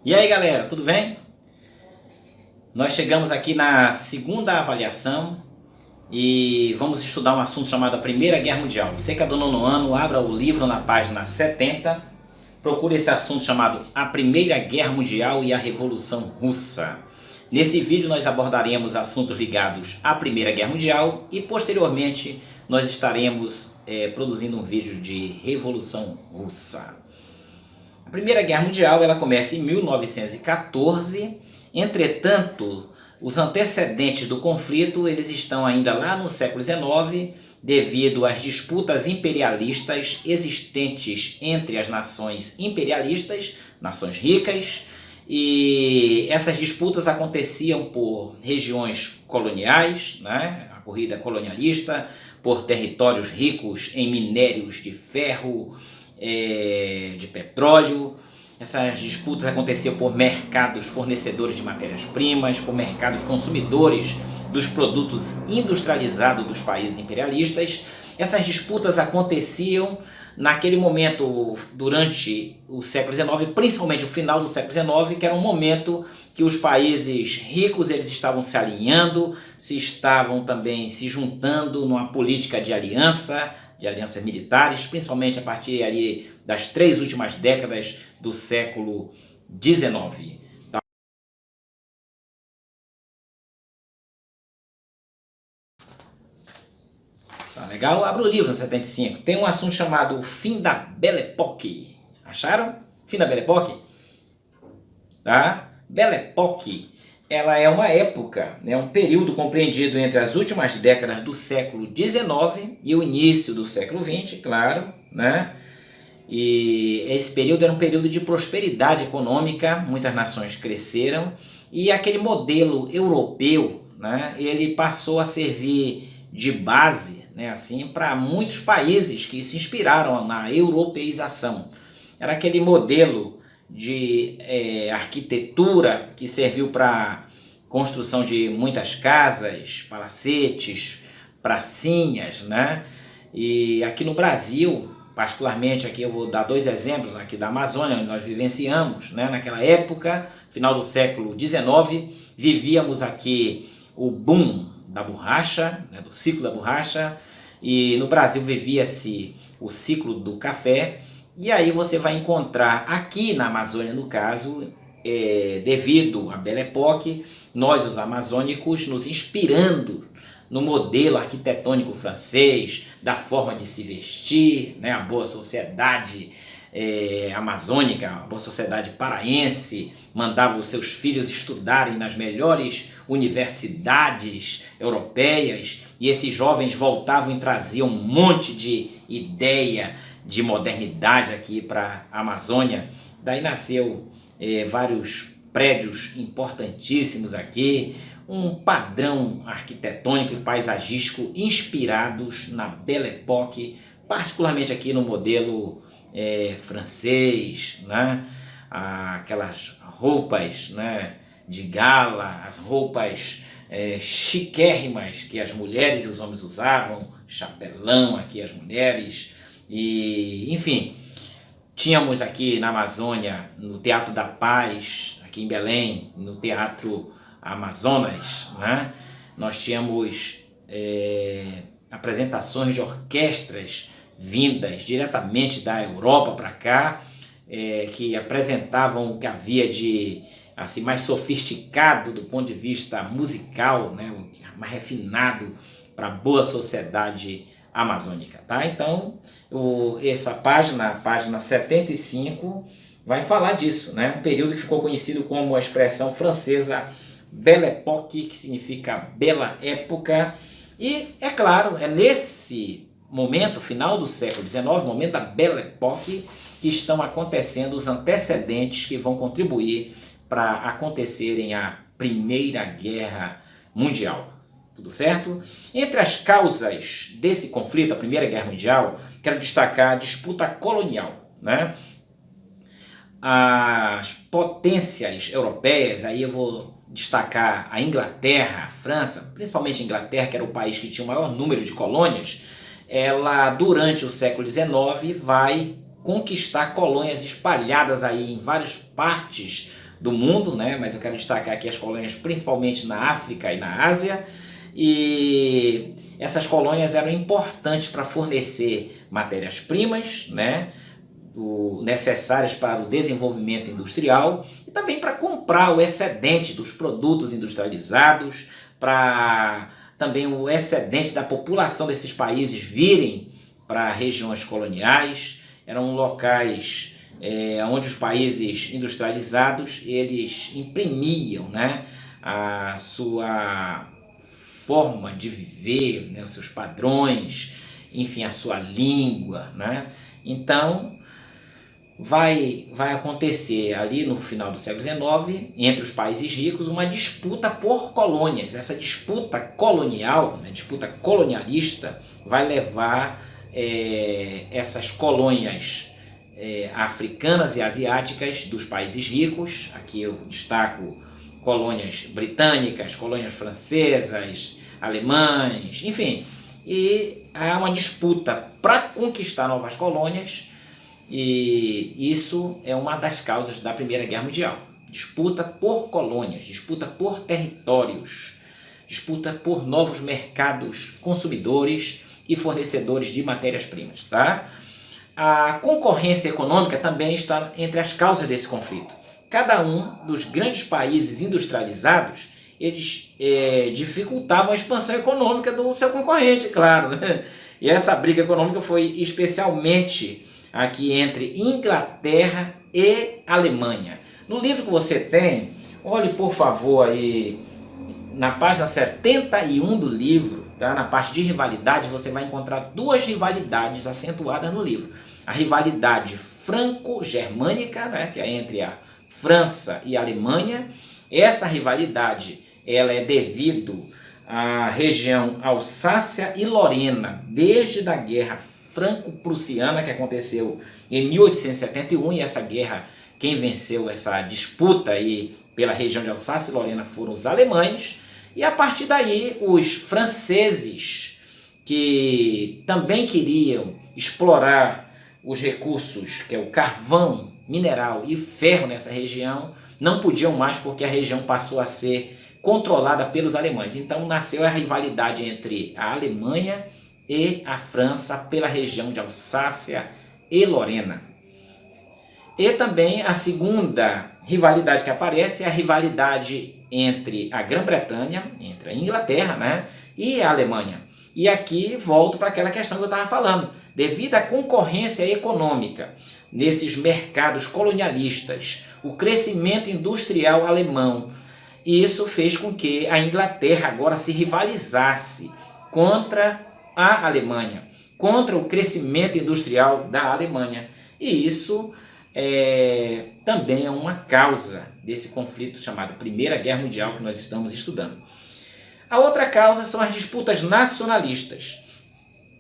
E aí galera, tudo bem? Nós chegamos aqui na segunda avaliação e vamos estudar um assunto chamado a Primeira Guerra Mundial. Você que é do nono ano, abra o livro na página 70, procure esse assunto chamado a Primeira Guerra Mundial e a Revolução Russa. Nesse vídeo nós abordaremos assuntos ligados à Primeira Guerra Mundial e posteriormente nós estaremos produzindo um vídeo de Revolução Russa. A Primeira Guerra Mundial ela começa em 1914, entretanto, os antecedentes do conflito eles estão ainda lá no século XIX, devido às disputas imperialistas existentes entre as nações imperialistas, nações ricas, e essas disputas aconteciam por regiões coloniais, né? A corrida colonialista, por territórios ricos em minérios de ferro, de petróleo. Essas disputas aconteciam por mercados fornecedores de matérias-primas, por mercados consumidores dos produtos industrializados dos países imperialistas. Essas disputas aconteciam naquele momento durante o século XIX, principalmente o final do século XIX, que era um momento que os países ricos eles estavam se alinhando, estavam também se juntando numa política de alianças militares, principalmente a partir ali das 3 últimas décadas do século XIX. Tá legal? Abra o livro no 75. Tem um assunto chamado Fim da Belle Époque. Acharam? Fim da Belle Époque? Tá? Belle Époque, ela é uma época, né, um período compreendido entre as últimas décadas do século XIX e o início do século XX, claro, né? E esse período era um período de prosperidade econômica, muitas nações cresceram e aquele modelo europeu, né, ele passou a servir de base, né, assim, para muitos países que se inspiraram na europeização. Era aquele modelo de arquitetura que serviu para construção de muitas casas, palacetes, pracinhas, né? E aqui no Brasil, particularmente aqui eu vou dar 2 exemplos aqui da Amazônia, onde nós vivenciamos, né? Naquela época, final do século XIX, vivíamos aqui o boom da borracha, né? Do ciclo da borracha, e no Brasil vivia-se o ciclo do café. E aí você vai encontrar aqui na Amazônia, no caso, devido à Belle Époque, nós os amazônicos nos inspirando no modelo arquitetônico francês, da forma de se vestir, né? A boa sociedade amazônica, a boa sociedade paraense, mandava os seus filhos estudarem nas melhores universidades europeias, e esses jovens voltavam e traziam um monte de ideia de modernidade aqui para a Amazônia. Daí nasceu vários prédios importantíssimos aqui, um padrão arquitetônico e paisagístico inspirados na Belle Époque, particularmente aqui no modelo francês, né? Aquelas roupas, né, de gala, as roupas chiquérrimas que as mulheres e os homens usavam, chapelão aqui as mulheres. E, enfim, tínhamos aqui na Amazônia, no Teatro da Paz, aqui em Belém, no Teatro Amazonas, né? Nós tínhamos apresentações de orquestras vindas diretamente da Europa para cá, que apresentavam o que havia de assim, mais sofisticado do ponto de vista musical, né? Mais refinado para a boa sociedade amazônica, tá? Então, essa página, a página 75, vai falar disso, né? Um período que ficou conhecido como a expressão francesa Belle Époque, que significa bela época, e é claro, é nesse momento, final do século XIX, momento da Belle Époque, que estão acontecendo os antecedentes que vão contribuir para acontecerem a Primeira Guerra Mundial. Tudo certo? Entre as causas desse conflito, a Primeira Guerra Mundial, quero destacar a disputa colonial, né? As potências europeias, aí eu vou destacar a Inglaterra, a França, principalmente a Inglaterra, que era o país que tinha o maior número de colônias, ela durante o século XIX vai conquistar colônias espalhadas aí em várias partes do mundo, né? Mas eu quero destacar aqui as colônias principalmente na África e na Ásia. E essas colônias eram importantes para fornecer matérias-primas, né, necessárias para o desenvolvimento industrial e também para comprar o excedente dos produtos industrializados, para também o excedente da população desses países virem para regiões coloniais. Eram locais onde os países industrializados eles imprimiam, né, a sua forma de viver, né, os seus padrões, enfim, a sua língua, né? Então vai acontecer ali no final do século XIX, entre os países ricos, uma disputa por colônias. Essa disputa colonial, né, disputa colonialista, vai levar essas colônias africanas e asiáticas dos países ricos. Aqui eu destaco colônias britânicas, colônias francesas, alemães, enfim. E há uma disputa para conquistar novas colônias, e isso é uma das causas da Primeira Guerra Mundial. Disputa por colônias, disputa por territórios, disputa por novos mercados consumidores e fornecedores de matérias-primas, tá? A concorrência econômica também está entre as causas desse conflito. Cada um dos grandes países industrializados, eles dificultavam a expansão econômica do seu concorrente, claro, né? E essa briga econômica foi especialmente aqui entre Inglaterra e Alemanha. No livro que você tem, olhe por favor aí na página 71 do livro, tá? Na parte de rivalidade, você vai encontrar duas rivalidades acentuadas no livro. A rivalidade franco-germânica, né, que é entre a França e a Alemanha. Essa rivalidade ela é devido à região Alsácia e Lorena, desde a Guerra Franco-Prussiana, que aconteceu em 1871, e essa guerra, quem venceu essa disputa aí pela região de Alsácia e Lorena foram os alemães, e a partir daí os franceses, que também queriam explorar os recursos, que é o carvão, mineral e ferro nessa região, não podiam mais porque a região passou a ser controlada pelos alemães. Então nasceu a rivalidade entre a Alemanha e a França pela região de Alsácia e Lorena. E também a segunda rivalidade que aparece é a rivalidade entre a Grã-Bretanha, entre a Inglaterra, né, e a Alemanha. E aqui volto para aquela questão que eu estava falando. Devido à concorrência econômica nesses mercados colonialistas, o crescimento industrial alemão, isso fez com que a Inglaterra agora se rivalizasse contra a Alemanha, contra o crescimento industrial da Alemanha. E isso também é uma causa desse conflito chamado Primeira Guerra Mundial que nós estamos estudando. A outra causa são as disputas nacionalistas.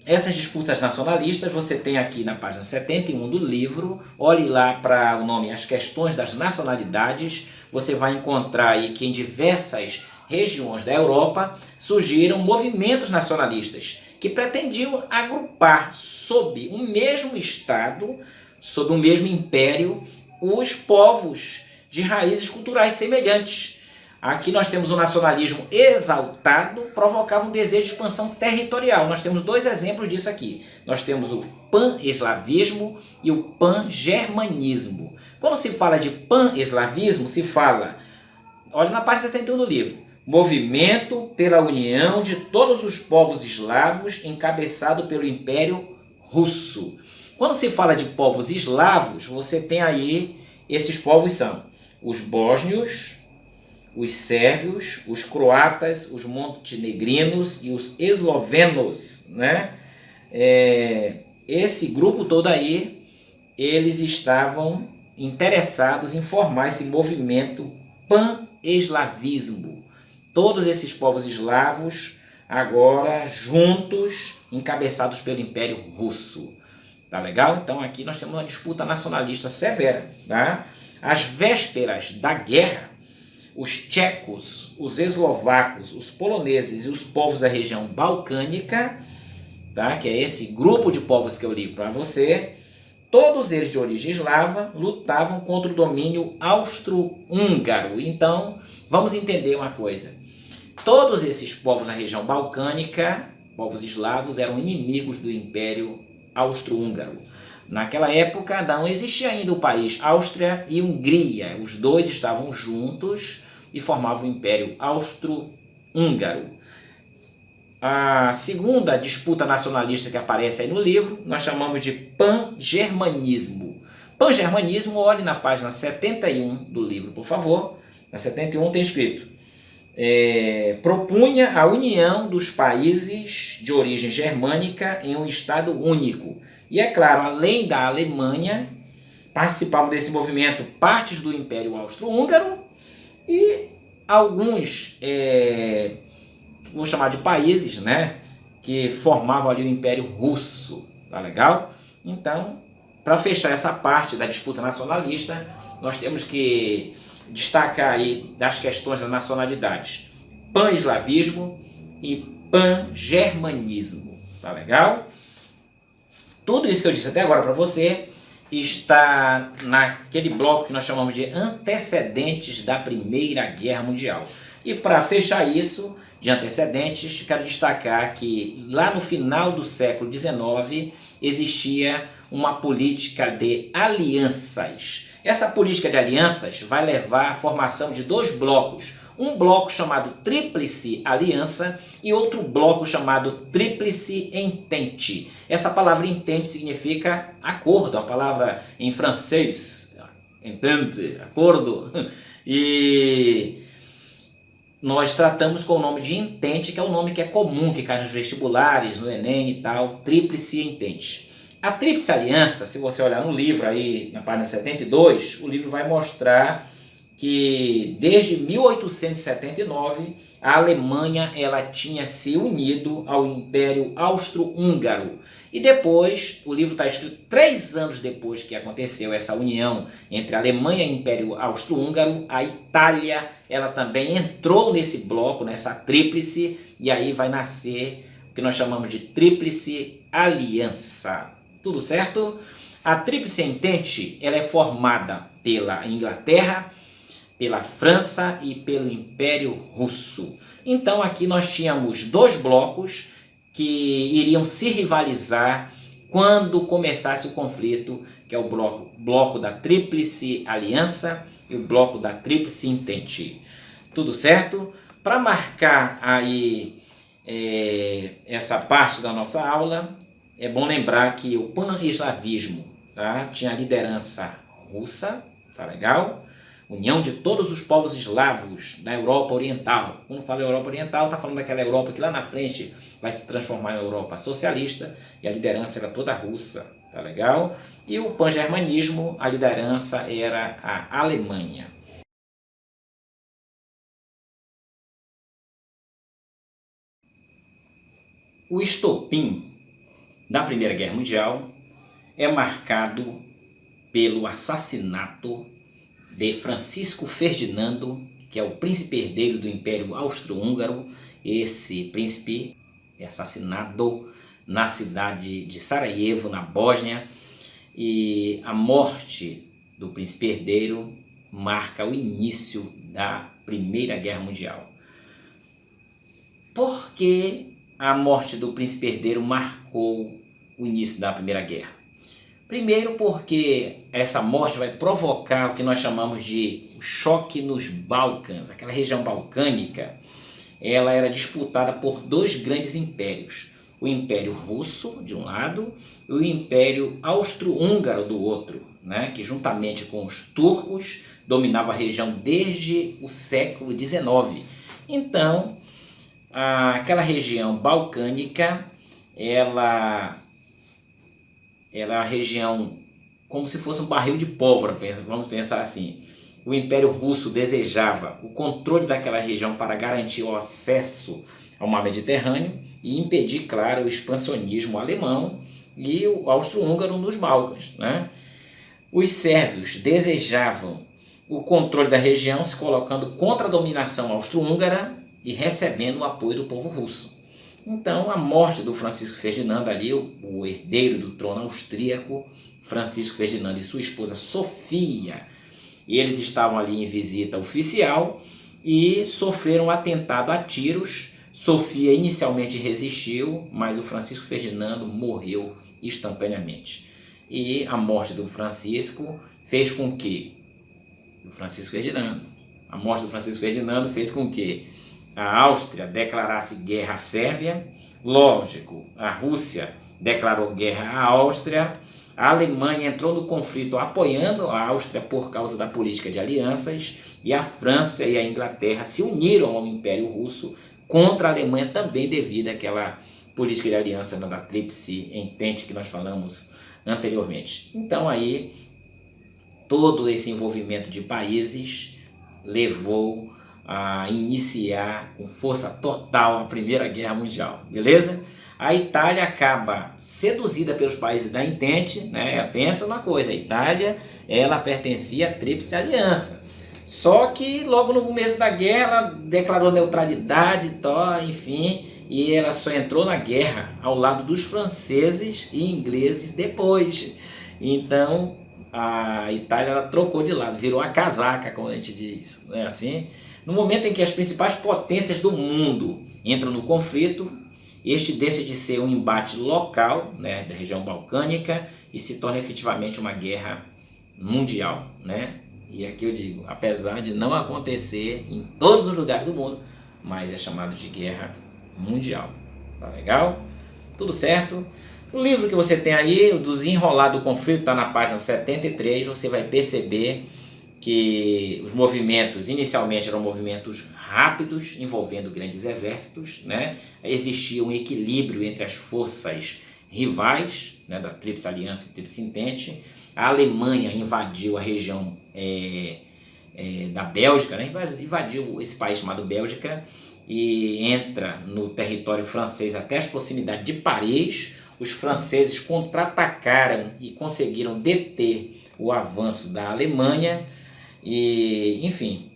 Essas disputas nacionalistas você tem aqui na página 71 do livro. Olhe lá para o nome As Questões das Nacionalidades. Você vai encontrar aí que em diversas regiões da Europa surgiram movimentos nacionalistas que pretendiam agrupar sob um mesmo Estado, sob um mesmo império, os povos de raízes culturais semelhantes. Aqui nós temos o nacionalismo exaltado, provocava um desejo de expansão territorial. Nós temos dois exemplos disso aqui. Nós temos o pan-eslavismo e o pan-germanismo. Quando se fala de pan-eslavismo, se fala, olha na página 71 do livro, movimento pela união de todos os povos eslavos, encabeçado pelo Império Russo. Quando se fala de povos eslavos, você tem aí, esses povos são os bósnios, os sérvios, os croatas, os montenegrinos e os eslovenos, né? Esse grupo todo aí, eles estavam interessados em formar esse movimento pan-eslavismo. Todos esses povos eslavos, agora juntos, encabeçados pelo Império Russo. Tá legal? Então aqui nós temos uma disputa nacionalista severa, tá? Às vésperas da guerra, os tchecos, os eslovacos, os poloneses e os povos da região balcânica, tá? Que é esse grupo de povos que eu li para você, todos eles de origem eslava, lutavam contra o domínio austro-húngaro. Então, vamos entender uma coisa. Todos esses povos na região balcânica, povos eslavos, eram inimigos do Império Austro-Húngaro. Naquela época não existia ainda o país Áustria e Hungria. Os dois estavam juntos e formavam o Império Austro-Húngaro. A segunda disputa nacionalista que aparece aí no livro, nós chamamos de pan-germanismo. Pan-germanismo, olhe na página 71 do livro, por favor. Na 71 tem escrito: propunha a união dos países de origem germânica em um Estado único. E é claro, além da Alemanha, participavam desse movimento partes do Império Austro-Húngaro e alguns, vamos chamar de países, né, que formavam ali o Império Russo. Tá legal? Então, para fechar essa parte da disputa nacionalista, nós temos que destacar aí das questões das nacionalidades: pan-eslavismo e pan-germanismo. Tá legal? Tudo isso que eu disse até agora para você está naquele bloco que nós chamamos de antecedentes da Primeira Guerra Mundial. E para fechar isso de antecedentes, quero destacar que lá no final do século XIX existia uma política de alianças. Essa política de alianças vai levar à formação de dois blocos. Um bloco chamado Tríplice Aliança e outro bloco chamado Tríplice Entente. Essa palavra entente significa acordo, uma palavra em francês, entente, acordo. E nós tratamos com o nome de entente, que é o nome que é comum, que cai nos vestibulares, no Enem e tal, Tríplice Entente. A Tríplice Aliança, se você olhar no livro aí, na página 72, o livro vai mostrar que desde 1879 a Alemanha ela tinha se unido ao Império Austro-Húngaro. E depois, o livro está escrito 3 anos depois que aconteceu essa união entre a Alemanha e o Império Austro-Húngaro, a Itália ela também entrou nesse bloco, nessa tríplice, e aí vai nascer o que nós chamamos de Tríplice Aliança. Tudo certo? A Tríplice Entente ela é formada pela Inglaterra, pela França e pelo Império Russo. Então aqui nós tínhamos dois blocos que iriam se rivalizar quando começasse o conflito, que é o bloco da Tríplice Aliança e o bloco da Tríplice Entente. Tudo certo? Para marcar aí essa parte da nossa aula, é bom lembrar que o pan-eslavismo, tá, tinha a liderança russa, tá legal? União de todos os povos eslavos da Europa Oriental. Quando fala Europa Oriental, está falando daquela Europa que lá na frente vai se transformar em Europa socialista, e a liderança era toda russa, tá legal? E o pan-germanismo, a liderança era a Alemanha. O estopim da Primeira Guerra Mundial é marcado pelo assassinato de Francisco Ferdinando, que é o príncipe herdeiro do Império Austro-Húngaro. Esse príncipe é assassinado na cidade de Sarajevo, na Bósnia, e a morte do príncipe herdeiro marca o início da Primeira Guerra Mundial. Por que a morte do príncipe herdeiro marcou o início da Primeira Guerra? Primeiro porque essa morte vai provocar o que nós chamamos de choque nos Balcãs. Aquela região balcânica, ela era disputada por dois grandes impérios. O Império Russo, de um lado, e o Império Austro-Húngaro, do outro, né? Que juntamente com os turcos dominava a região desde o século XIX. Então, aquela região balcânica, ela é a região como se fosse um barril de pólvora, vamos pensar assim. O Império Russo desejava o controle daquela região para garantir o acesso ao mar Mediterrâneo e impedir, claro, o expansionismo alemão e o austro-húngaro nos Balcãs, né? Os sérvios desejavam o controle da região, se colocando contra a dominação austro-húngara e recebendo o apoio do povo russo. Então, a morte do Francisco Ferdinando ali, o herdeiro do trono austríaco, Francisco Ferdinando e sua esposa Sofia, eles estavam ali em visita oficial e sofreram um atentado a tiros. Sofia inicialmente resistiu, mas o Francisco Ferdinando morreu instantaneamente. E a morte do Francisco fez com que a morte do Francisco Ferdinando fez com que a Áustria declarasse guerra à Sérvia. Lógico, a Rússia declarou guerra à Áustria. A Alemanha entrou no conflito apoiando a Áustria por causa da política de alianças, e a França e a Inglaterra se uniram ao Império Russo contra a Alemanha também devido àquela política de aliança da Tríplice Entente que nós falamos anteriormente. Então aí todo esse envolvimento de países levou a iniciar com força total a Primeira Guerra Mundial, beleza? A Itália acaba seduzida pelos países da Entente, né? Pensa uma coisa, a Itália ela pertencia à Tríplice Aliança. Só que logo no começo da guerra ela declarou neutralidade, enfim, e ela só entrou na guerra ao lado dos franceses e ingleses depois. Então a Itália ela trocou de lado, virou a casaca, como a gente diz, né? Assim, no momento em que as principais potências do mundo entram no conflito, este deixa de ser um embate local, né, da região balcânica, e se torna efetivamente uma guerra mundial, né? E aqui eu digo, apesar de não acontecer em todos os lugares do mundo, mas é chamado de guerra mundial. Tá legal? Tudo certo? O livro que você tem aí, o Desenrolar do Conflito, está na página 73, você vai perceber que os movimentos inicialmente eram movimentos rápidos, envolvendo grandes exércitos, né? Existia um equilíbrio entre as forças rivais, né, da Tríplice Aliança e Tríplice Entente. A Alemanha invadiu a região da Bélgica, né? Invadiu esse país chamado Bélgica e entra no território francês até as proximidades de Paris. Os franceses contra-atacaram e conseguiram deter o avanço da Alemanha. E, enfim,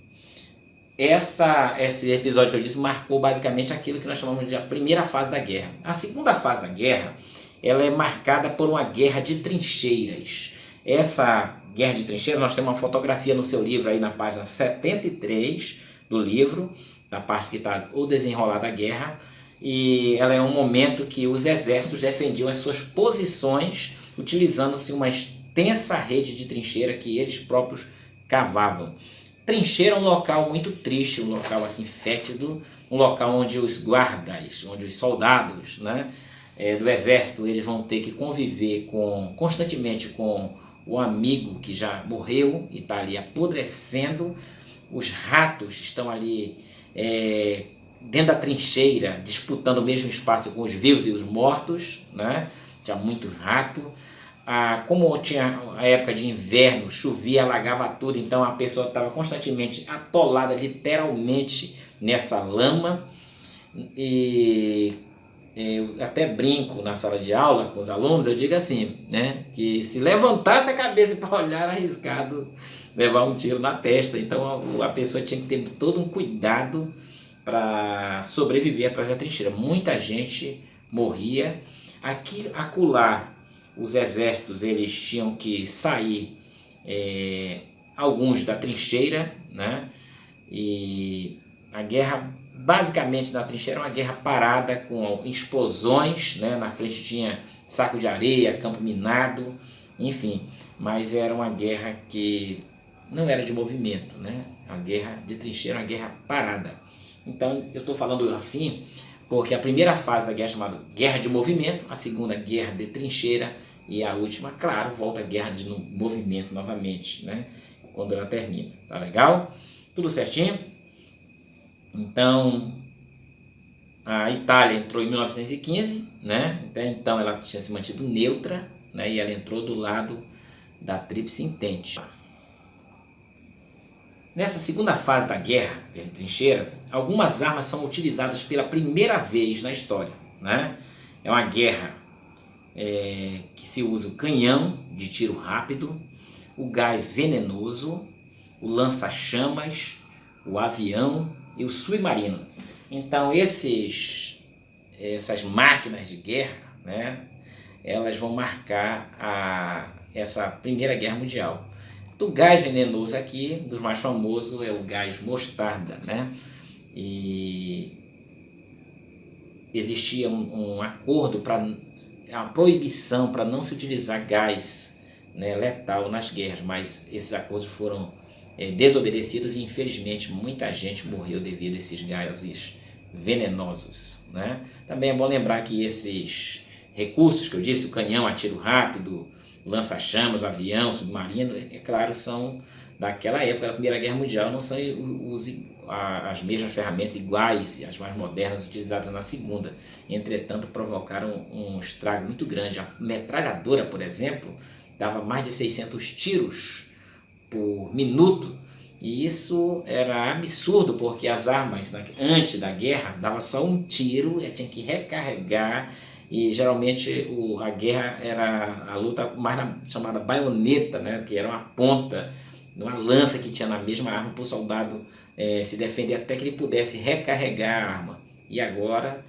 esse episódio que eu disse marcou basicamente aquilo que nós chamamos de a primeira fase da guerra. A segunda fase da guerra, ela é marcada por uma guerra de trincheiras. Essa guerra de trincheiras, nós temos uma fotografia no seu livro aí na página 73 do livro, da parte que está o desenrolar da guerra, e ela é um momento que os exércitos defendiam as suas posições utilizando-se uma extensa rede de trincheira que eles próprios cavavam. Trincheira é um local muito triste, um local assim fétido, um local onde os guardas, onde os soldados, né, do exército, eles vão ter que conviver constantemente com o amigo que já morreu e está ali apodrecendo. Os ratos estão ali dentro da trincheira, disputando o mesmo espaço com os vivos e os mortos, né? Tinha muito rato. Como tinha a época de inverno, chovia, alagava tudo, então a pessoa estava constantemente atolada literalmente nessa lama. E eu até brinco na sala de aula com os alunos, eu digo assim, né, que se levantasse a cabeça para olhar, era arriscado levar um tiro na testa. Então a pessoa tinha que ter todo um cuidado para sobreviver atrás da trincheira. Muita gente morria. Acolá, os exércitos eles tinham que sair, alguns da trincheira, né? E a guerra basicamente na trincheira era uma guerra parada com explosões, né? Na frente tinha saco de areia, campo minado, enfim, mas era uma guerra que não era de movimento, né? A guerra de trincheira é uma guerra parada. Então eu estou falando assim porque a primeira fase da guerra é chamada guerra de movimento, a segunda guerra de trincheira e a última, claro, volta a guerra de movimento novamente, né? Quando ela termina. Tá legal? Tudo certinho? Então a Itália entrou em 1915, né? Até então ela tinha se mantido neutra, né? E ela entrou do lado da Tríplice Entente. Nessa segunda fase da guerra de trincheira, algumas armas são utilizadas pela primeira vez na história, né? É uma guerra que se usa o canhão de tiro rápido, o gás venenoso, o lança-chamas, o avião e o submarino. Então essas máquinas de guerra, né, elas vão marcar essa Primeira Guerra Mundial. Do gás venenoso aqui, dos mais famosos, é o gás mostarda, né? E existia um acordo para a proibição para não se utilizar gás, né, letal nas guerras, mas esses acordos foram desobedecidos e infelizmente muita gente morreu devido a esses gases venenosos, né? Também é bom lembrar que esses recursos que eu disse, o canhão a tiro rápido, lança-chamas, avião, submarino, é claro, são daquela época da Primeira Guerra Mundial, não são as mesmas ferramentas iguais, as mais modernas utilizadas na Segunda. Entretanto, provocaram um estrago muito grande. A metralhadora, por exemplo, dava mais de 600 tiros por minuto, e isso era absurdo, porque as armas antes da guerra dava só um tiro, tinha que recarregar, e geralmente a guerra era a luta mais chamada baioneta, né, que era uma ponta, uma lança que tinha na mesma arma para o soldado se defender até que ele pudesse recarregar a arma. E agora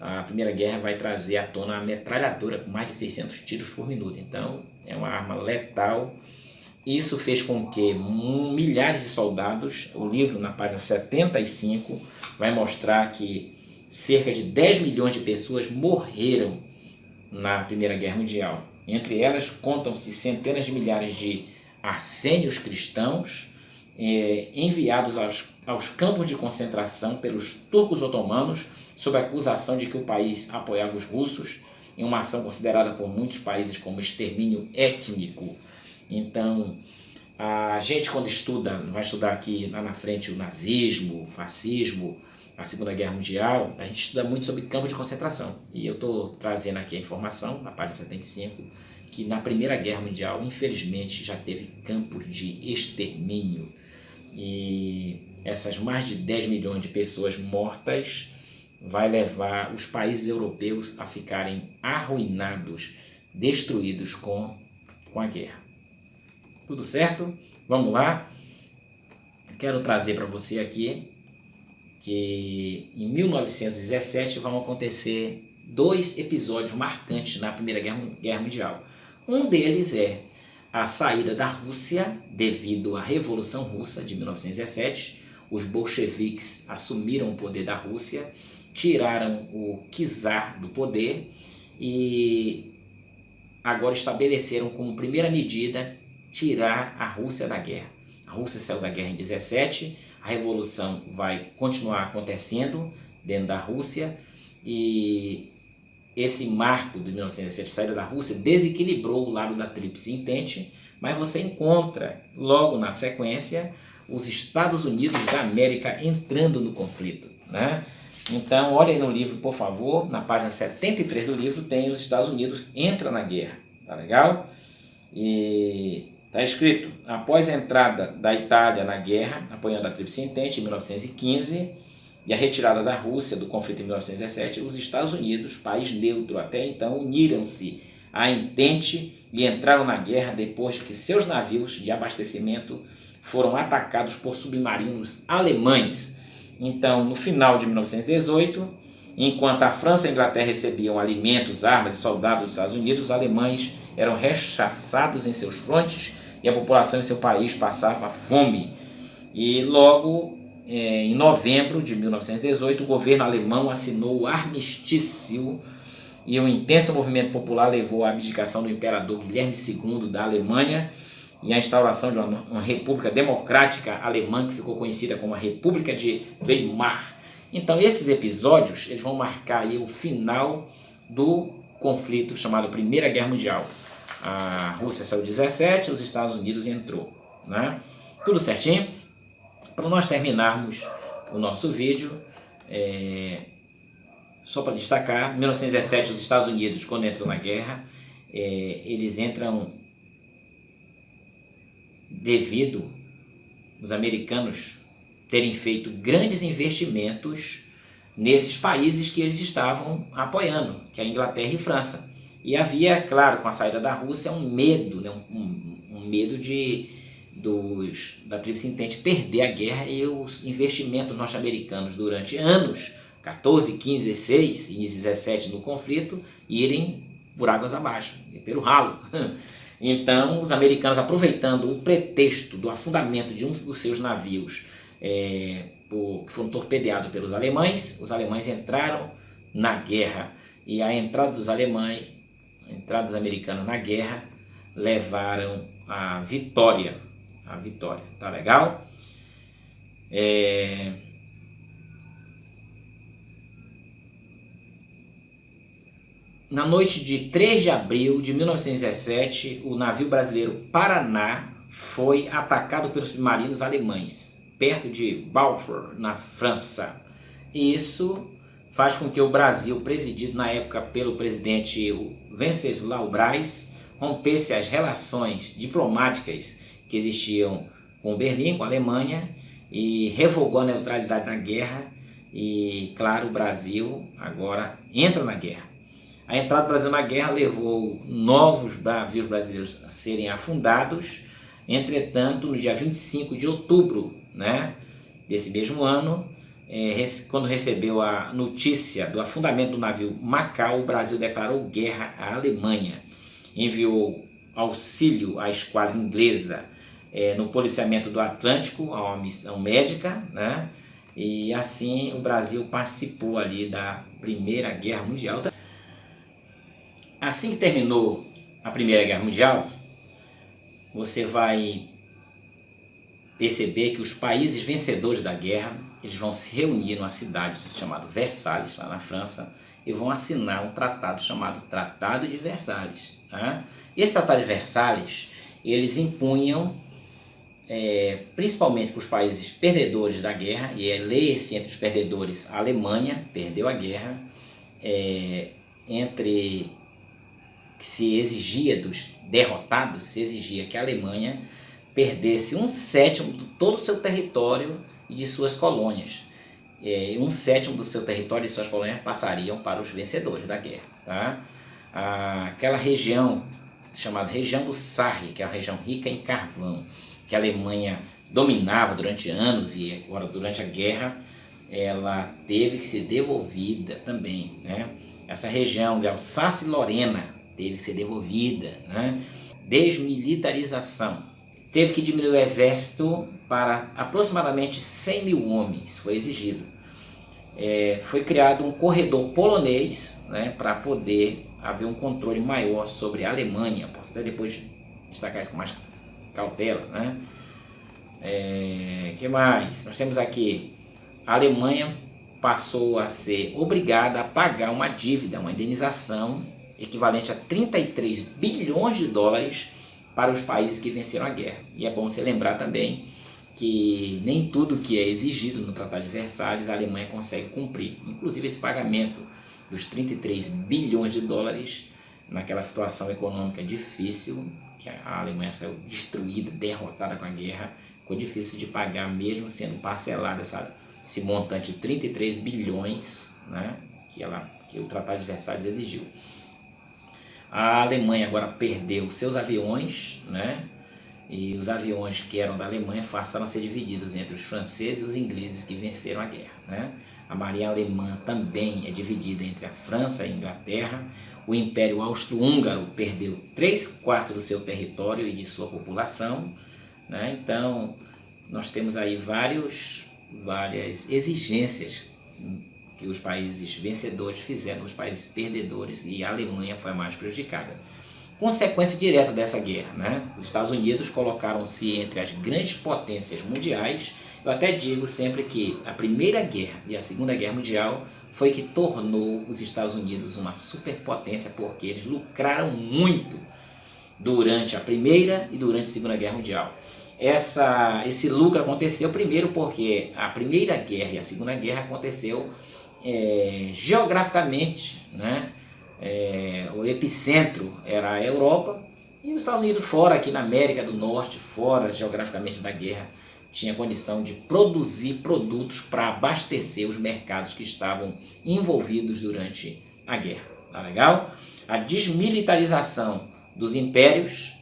a Primeira Guerra vai trazer à tona a metralhadora com mais de 600 tiros por minuto. Então é uma arma letal. Isso fez com que milhares de soldados, o livro na página 75 vai mostrar que cerca de 10 milhões de pessoas morreram na Primeira Guerra Mundial. Entre elas contam-se centenas de milhares de arsênios cristãos enviados aos campos de concentração pelos turcos otomanos sob a acusação de que o país apoiava os russos em uma ação considerada por muitos países como extermínio étnico. Então, a gente quando vai estudar aqui lá na frente o nazismo, o fascismo, a Segunda Guerra Mundial, a gente estuda muito sobre campos de concentração. E eu estou trazendo aqui a informação, na página 75, que na Primeira Guerra Mundial, infelizmente, já teve campos de extermínio. E essas mais de 10 milhões de pessoas mortas vai levar os países europeus a ficarem arruinados, destruídos com a guerra. Tudo certo? Vamos lá. Quero trazer para você aqui que em 1917 vão acontecer 2 episódios marcantes na Primeira Guerra Mundial. Um deles é a saída da Rússia devido à Revolução Russa de 1917. Os bolcheviques assumiram o poder da Rússia, tiraram o czar do poder e agora estabeleceram como primeira medida tirar a Rússia da guerra. A Rússia saiu da guerra em 17, a Revolução vai continuar acontecendo dentro da Rússia e esse marco de 1917, saída da Rússia, desequilibrou o lado da Tríplice Entente, mas você encontra logo na sequência os Estados Unidos da América entrando no conflito, né? Então, olha aí no livro, por favor, na página 73 do livro tem os Estados Unidos entra na guerra, tá legal? E está escrito, após a entrada da Itália na guerra, apoiando a Tríplice Entente em 1915 e a retirada da Rússia do conflito em 1917, os Estados Unidos, país neutro até então, uniram-se à Entente e entraram na guerra depois que seus navios de abastecimento foram atacados por submarinos alemães. Então, no final de 1918, enquanto a França e a Inglaterra recebiam alimentos, armas e soldados dos Estados Unidos, os alemães eram rechaçados em seus frontes e a população em seu país passava fome. E logo, em novembro de 1918, o governo alemão assinou o armistício e um intenso movimento popular levou à abdicação do imperador Guilherme II da Alemanha e à instauração de uma república democrática alemã que ficou conhecida como a República de Weimar. Então esses episódios eles vão marcar aí o final do conflito chamado Primeira Guerra Mundial. A Rússia saiu 17, os Estados Unidos entrou, né? Tudo certinho? Para nós terminarmos o nosso vídeo, só para destacar, em 1917 os Estados Unidos, quando entram na guerra, eles entram devido os americanos terem feito grandes investimentos nesses países que eles estavam apoiando, que é a Inglaterra e França. E havia, claro, com a saída da Rússia, um medo, né, um medo da Tríplice Entente perder a guerra e os investimentos norte-americanos durante anos, 14, 15, 16 e 17 no conflito, irem por águas abaixo, pelo ralo. Então, os americanos, aproveitando o pretexto do afundamento de um dos seus navios, que foram torpedeados pelos alemães, os alemães entraram na guerra. E a entrada dos americanos na guerra levaram a vitória. Tá legal? Na noite de 3 de abril de 1917, o navio brasileiro Paraná foi atacado pelos submarinos alemães, perto de Balfour, na França. Isso faz com que o Brasil, presidido na época pelo presidente Venceslau Braz, rompesse as relações diplomáticas que existiam com Berlim, com a Alemanha, e revogou a neutralidade na guerra. E, claro, o Brasil agora entra na guerra. A entrada do Brasil na guerra levou novos navios brasileiros a serem afundados. Entretanto, no dia 25 de outubro, desse mesmo ano, quando recebeu a notícia do afundamento do navio Macau, o Brasil declarou guerra à Alemanha. Enviou auxílio à esquadra inglesa no policiamento do Atlântico, a uma missão médica, e assim o Brasil participou ali da Primeira Guerra Mundial. Assim que terminou a Primeira Guerra Mundial, você vai perceber que os países vencedores da guerra, eles vão se reunir numa cidade chamada Versalhes, lá na França, e vão assinar um tratado chamado Tratado de Versalhes. Esse Tratado de Versalhes, eles impunham, principalmente para os países perdedores da guerra, e lê-se entre os perdedores a Alemanha, perdeu a guerra, que se exigia dos derrotados, se exigia que a Alemanha perdesse 1/7 de todo o seu território e de suas colônias. 1/7 do seu território e suas colônias passariam para os vencedores da guerra. Aquela região chamada região do Sarre, que é uma região rica em carvão, que a Alemanha dominava durante anos, e agora durante a guerra ela teve que ser devolvida também. Essa região de Alsácia-Lorena teve que ser devolvida. Desmilitarização. Teve que diminuir o exército para aproximadamente 100 mil homens, foi exigido. Foi criado um corredor polonês, para poder haver um controle maior sobre a Alemanha. Posso até depois destacar isso com mais cautela. Que mais? Nós temos aqui, a Alemanha passou a ser obrigada a pagar uma dívida, uma indenização equivalente a 33 bilhões de dólares para os países que venceram a guerra. E é bom você lembrar também que nem tudo que é exigido no Tratado de Versalhes a Alemanha consegue cumprir. Inclusive esse pagamento dos 33 bilhões de dólares naquela situação econômica difícil, que a Alemanha saiu destruída, derrotada com a guerra, ficou difícil de pagar mesmo sendo parcelado esse montante de 33 bilhões, que o Tratado de Versalhes exigiu. A Alemanha agora perdeu seus aviões, e os aviões que eram da Alemanha passaram a ser divididos entre os franceses e os ingleses que venceram a guerra. A marinha alemã também é dividida entre a França e a Inglaterra. O Império Austro-Húngaro perdeu 3/4 do seu território e de sua população. Então, nós temos aí várias exigências que os países vencedores fizeram, os países perdedores, e a Alemanha foi a mais prejudicada. Consequência direta dessa guerra, os Estados Unidos colocaram-se entre as grandes potências mundiais. Eu até digo sempre que a Primeira Guerra e a Segunda Guerra Mundial foi que tornou os Estados Unidos uma superpotência, porque eles lucraram muito durante a Primeira e durante a Segunda Guerra Mundial. Esse lucro aconteceu primeiro porque a Primeira Guerra e a Segunda Guerra aconteceu geograficamente, o epicentro era a Europa, e os Estados Unidos fora, aqui na América do Norte, fora geograficamente da guerra, tinha condição de produzir produtos para abastecer os mercados que estavam envolvidos durante a guerra. Tá legal? A desmilitarização dos impérios,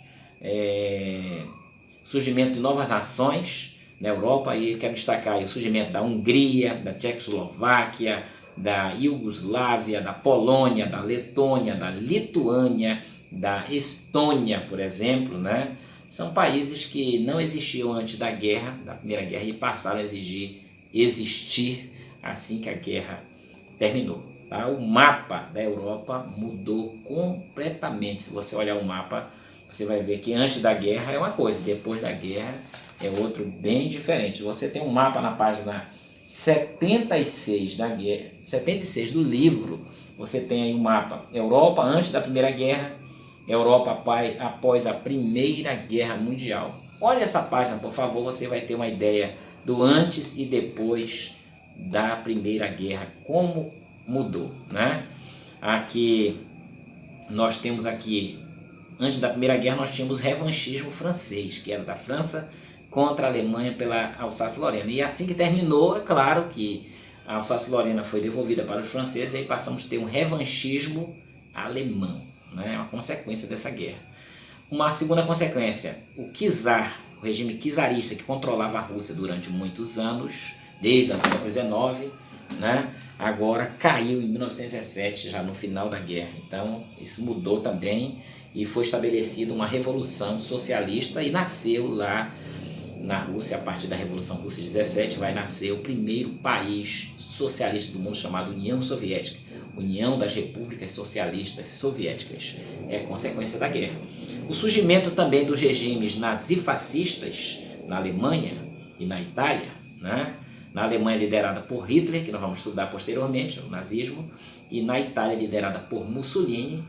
surgimento de novas nações na Europa, e quero destacar o surgimento da Hungria, da Tchecoslováquia, da Iugoslávia, da Polônia, da Letônia, da Lituânia, da Estônia, por exemplo, né? São países que não existiam antes da guerra, da Primeira Guerra, e passaram a existir assim que a guerra terminou. Tá? O mapa da Europa mudou completamente. Se você olhar o mapa, você vai ver que antes da guerra é uma coisa, depois da guerra é outro bem diferente. Você tem um mapa na página 76 da guerra, 76 do livro. Você tem aí o mapa Europa antes da Primeira Guerra, Europa após a Primeira Guerra Mundial. Olha essa página, por favor, você vai ter uma ideia do antes e depois da Primeira Guerra, como mudou, né? Aqui nós temos aqui, antes da Primeira Guerra, nós tínhamos o revanchismo francês, que era da França contra a Alemanha pela Alsácia-Lorena. E assim que terminou, é claro que a Alsácia-Lorena foi devolvida para os franceses e aí passamos a ter um revanchismo alemão, né? É uma consequência dessa guerra. Uma segunda consequência, o czar, o regime czarista que controlava a Rússia durante muitos anos, desde a século XIX, né? Agora caiu em 1917, já no final da guerra. Então isso mudou também e foi estabelecida uma revolução socialista e nasceu lá na Rússia, a partir da Revolução Russa de 17, vai nascer o primeiro país socialista do mundo, chamado União Soviética, União das Repúblicas Socialistas Soviéticas. É consequência da guerra. O surgimento também dos regimes nazifascistas na Alemanha e na Itália, né? Na Alemanha liderada por Hitler, que nós vamos estudar posteriormente, o nazismo, e na Itália liderada por Mussolini.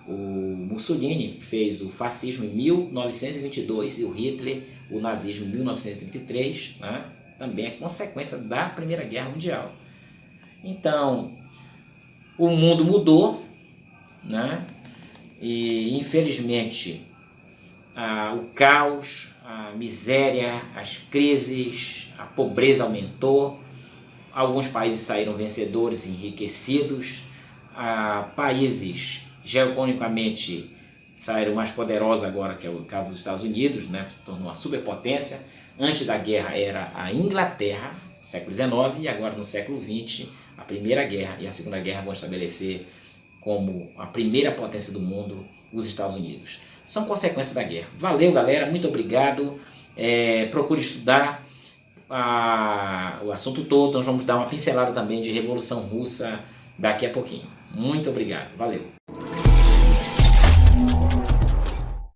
O Mussolini fez o fascismo em 1922 e o Hitler o nazismo em 1933, né? Também é consequência da Primeira Guerra Mundial. Então, o mundo mudou, né? E infelizmente o caos, a miséria, as crises, a pobreza aumentou, alguns países saíram vencedores, enriquecidos, países geoeconomicamente saíram mais poderosos agora, que é o caso dos Estados Unidos, né? Se tornou uma superpotência. Antes da guerra era a Inglaterra, no século XIX, e agora no século XX, a Primeira Guerra e a Segunda Guerra vão estabelecer como a primeira potência do mundo os Estados Unidos. São consequências da guerra. Valeu, galera, muito obrigado. Procure estudar o assunto todo. Nós vamos dar uma pincelada também de Revolução Russa daqui a pouquinho. Muito obrigado, valeu.